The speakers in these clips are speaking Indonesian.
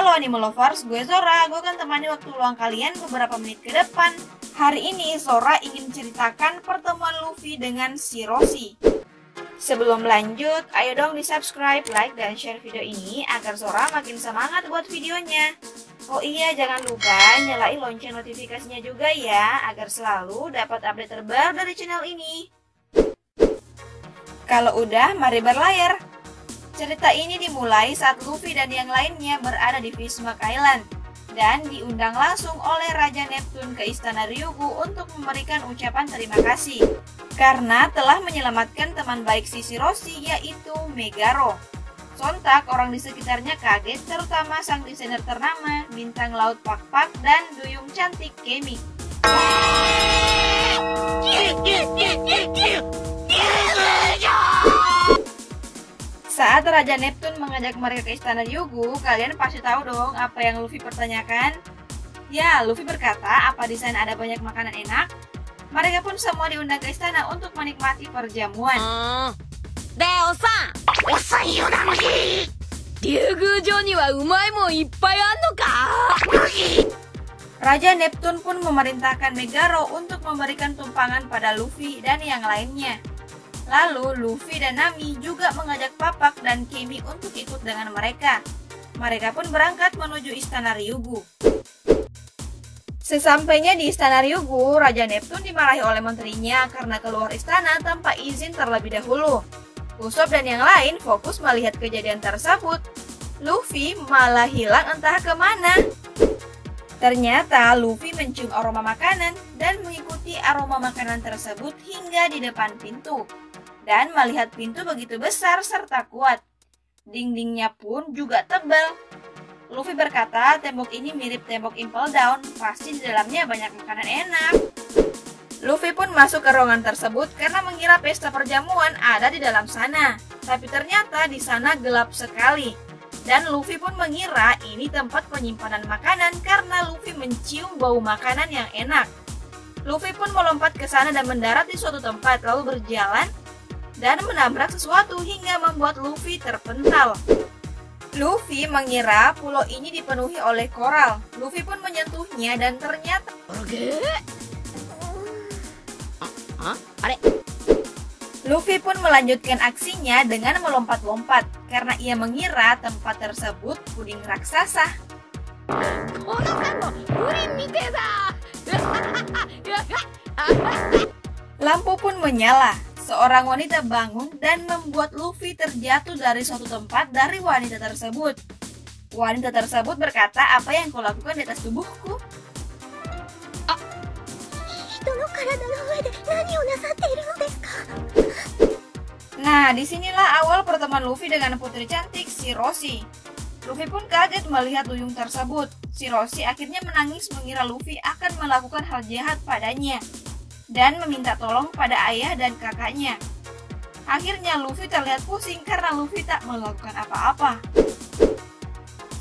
Halo Anime Lovers, gue Zora. Gue akan temani waktu luang kalian beberapa menit ke depan. Hari ini Zora ingin ceritakan pertemuan Luffy dengan Shiroshi. Sebelum lanjut, ayo dong di subscribe, like, dan share video ini agar Zora makin semangat buat videonya. Oh iya, jangan lupa nyalain lonceng notifikasinya juga ya, agar selalu dapat update terbaru dari channel ini. Kalau udah, mari berlayar. Cerita ini dimulai saat Luffy dan yang lainnya berada di Bismarck Island dan diundang langsung oleh Raja Neptune ke Istana Ryugu untuk memberikan ucapan terima kasih karena telah menyelamatkan teman baik si Shiroshi, yaitu Megaro. Sontak orang di sekitarnya kaget, terutama sang desainer ternama, bintang laut Pak-Pak, dan duyung cantik Kemi. Saat Raja Neptune mengajak mereka ke Istana Ryugu, kalian pasti tahu dong apa yang Luffy pertanyakan? Ya, Luffy berkata, apa di sana ada banyak makanan enak? Mereka pun semua diundang ke istana untuk menikmati perjamuan. Raja Neptune pun memerintahkan Megaro untuk memberikan tumpangan pada Luffy dan yang lainnya. Lalu Luffy dan Nami juga mengajak Pak-Pak dan Kemi untuk ikut dengan mereka. Mereka pun berangkat menuju Istana Ryugu. Sesampainya di Istana Ryugu, Raja Neptune dimarahi oleh menterinya karena keluar istana tanpa izin terlebih dahulu. Usopp dan yang lain fokus melihat kejadian tersebut. Luffy malah hilang entah kemana. Ternyata Luffy mencium aroma makanan dan mengikuti aroma makanan tersebut hingga di depan pintu. Dan melihat pintu begitu besar serta kuat. Dindingnya pun juga tebal. Luffy berkata tembok ini mirip tembok Impel Down, pasti di dalamnya banyak makanan enak. Luffy pun masuk ke ruangan tersebut karena mengira pesta perjamuan ada di dalam sana. Tapi ternyata di sana gelap sekali. Dan Luffy pun mengira ini tempat penyimpanan makanan karena Luffy mencium bau makanan yang enak. Luffy pun melompat ke sana dan mendarat di suatu tempat lalu berjalan dan menabrak sesuatu hingga membuat Luffy terpental. Luffy mengira pulau ini dipenuhi oleh koral. Luffy pun menyentuhnya dan ternyata Luffy pun melanjutkan aksinya dengan melompat-lompat karena ia mengira tempat tersebut puding raksasa. Lampu pun menyala. Seorang wanita bangun dan membuat Luffy terjatuh dari suatu tempat dari wanita tersebut. Wanita tersebut berkata, apa yang kau lakukan di atas tubuhku? Nah, disinilah awal pertemuan Luffy dengan putri cantik Shiroshi. Luffy pun kaget melihat duyung tersebut. Shiroshi akhirnya menangis mengira Luffy akan melakukan hal jahat padanya dan meminta tolong pada ayah dan kakaknya. Akhirnya Luffy terlihat pusing karena Luffy tak melakukan apa-apa.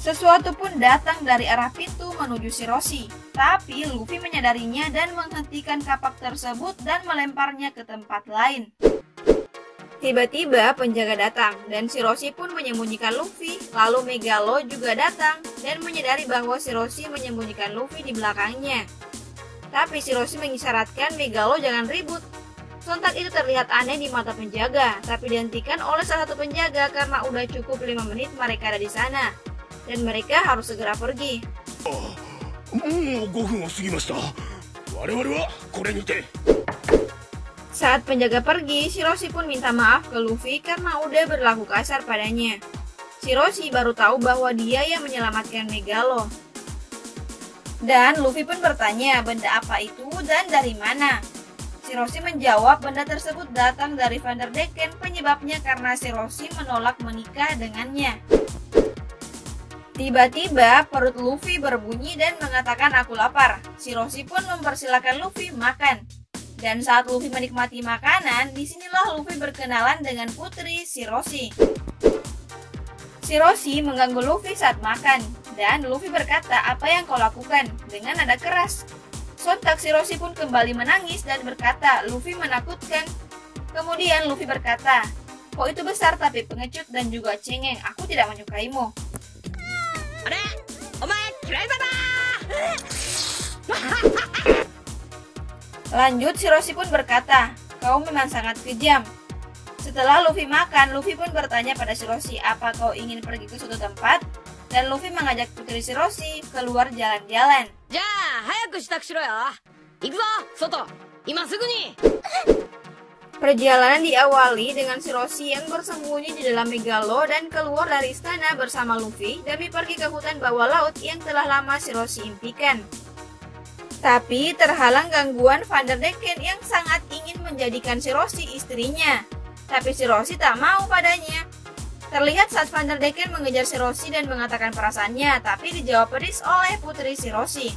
Sesuatu pun datang dari arah pintu menuju Shiroshi, tapi Luffy menyadarinya dan menghentikan kapak tersebut dan melemparnya ke tempat lain. Tiba-tiba penjaga datang dan Shiroshi pun menyembunyikan Luffy, lalu Megalo juga datang dan menyadari bahwa Shiroshi menyembunyikan Luffy di belakangnya. Tapi Shiroshi mengisyaratkan Megalo jangan ribut. Sontak itu terlihat aneh di mata penjaga, tapi dihentikan oleh salah satu penjaga karena udah cukup 5 menit mereka ada di sana. Dan mereka harus segera pergi. Saat penjaga pergi, Shiroshi pun minta maaf ke Luffy karena udah berlaku kasar padanya. Shiroshi baru tahu bahwa dia yang menyelamatkan Megalo. Dan Luffy pun bertanya benda apa itu dan dari mana. Shiroshi menjawab benda tersebut datang dari Vanderdecken, penyebabnya karena Shiroshi menolak menikah dengannya. Tiba-tiba perut Luffy berbunyi dan mengatakan aku lapar. Shiroshi pun mempersilahkan Luffy makan. Dan saat Luffy menikmati makanan, disinilah Luffy berkenalan dengan putri Shiroshi. Shiroshi mengganggu Luffy saat makan. Dan Luffy berkata, apa yang kau lakukan? Dengan nada keras. Sontak Shiroshi pun kembali menangis dan berkata, Luffy menakutkan. Kemudian Luffy berkata, kau itu besar tapi pengecut dan juga cengeng, aku tidak menyukaimu. Lanjut, Shiroshi pun berkata, "Kau memang sangat kejam." Setelah Luffy makan, Luffy pun bertanya pada Shiroshi, "Apa kau ingin pergi ke suatu tempat?" Dan Luffy mengajak putri Shiroshi keluar jalan-jalan. Perjalanan diawali dengan Shiroshi yang bersembunyi di dalam Megalo dan keluar dari istana bersama Luffy demi pergi ke hutan bawah laut yang telah lama Shiroshi impikan. Tapi terhalang gangguan Vanderdecken yang sangat ingin menjadikan Shiroshi istrinya. Tapi Shiroshi tak mau padanya. Terlihat saat Vanderdecken mengejar Shiroshi dan mengatakan perasaannya, tapi dijawab pedis oleh putri Shiroshi.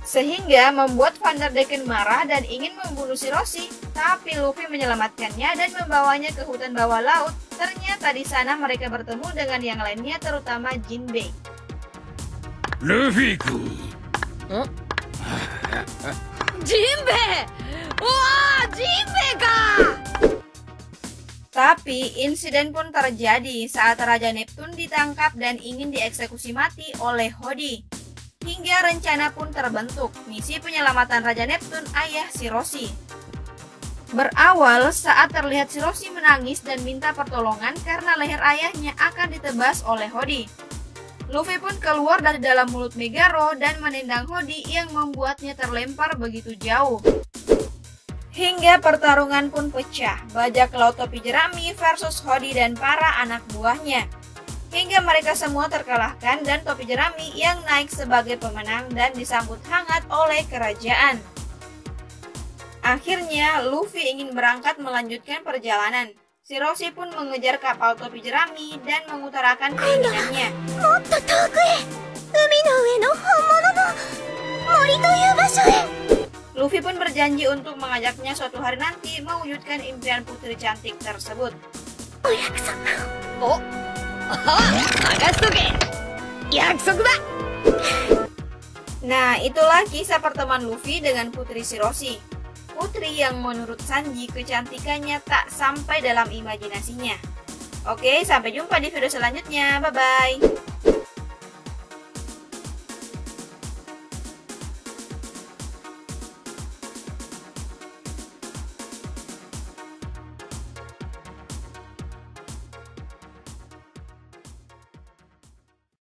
Sehingga membuat Vanderdecken marah dan ingin membunuh Shiroshi, tapi Luffy menyelamatkannya dan membawanya ke hutan bawah laut. Ternyata di sana mereka bertemu dengan yang lainnya, terutama Jinbei. Luffy-ku. Jinbei! Wah, Jinbei ka! Tapi insiden pun terjadi saat Raja Neptune ditangkap dan ingin dieksekusi mati oleh Hody. Hingga rencana pun terbentuk, misi penyelamatan Raja Neptune ayah Shiroshi. Berawal saat terlihat Shiroshi menangis dan minta pertolongan karena leher ayahnya akan ditebas oleh Hody. Luffy pun keluar dari dalam mulut Megaro dan menendang Hody yang membuatnya terlempar begitu jauh. Hingga pertarungan pun pecah, bajak laut topi jerami versus Hody dan para anak buahnya. Hingga mereka semua terkalahkan dan topi jerami yang naik sebagai pemenang dan disambut hangat oleh kerajaan. Akhirnya, Luffy ingin berangkat melanjutkan perjalanan. Shiroshi pun mengejar kapal topi jerami dan mengutarakan keinginannya. Luffy pun berjanji untuk mengajaknya suatu hari nanti mewujudkan impian putri cantik tersebut. Nah, itulah kisah pertemuan Luffy dengan putri Shiroshi. Putri yang menurut Sanji kecantikannya tak sampai dalam imajinasinya. Oke, sampai jumpa di video selanjutnya. Bye-bye.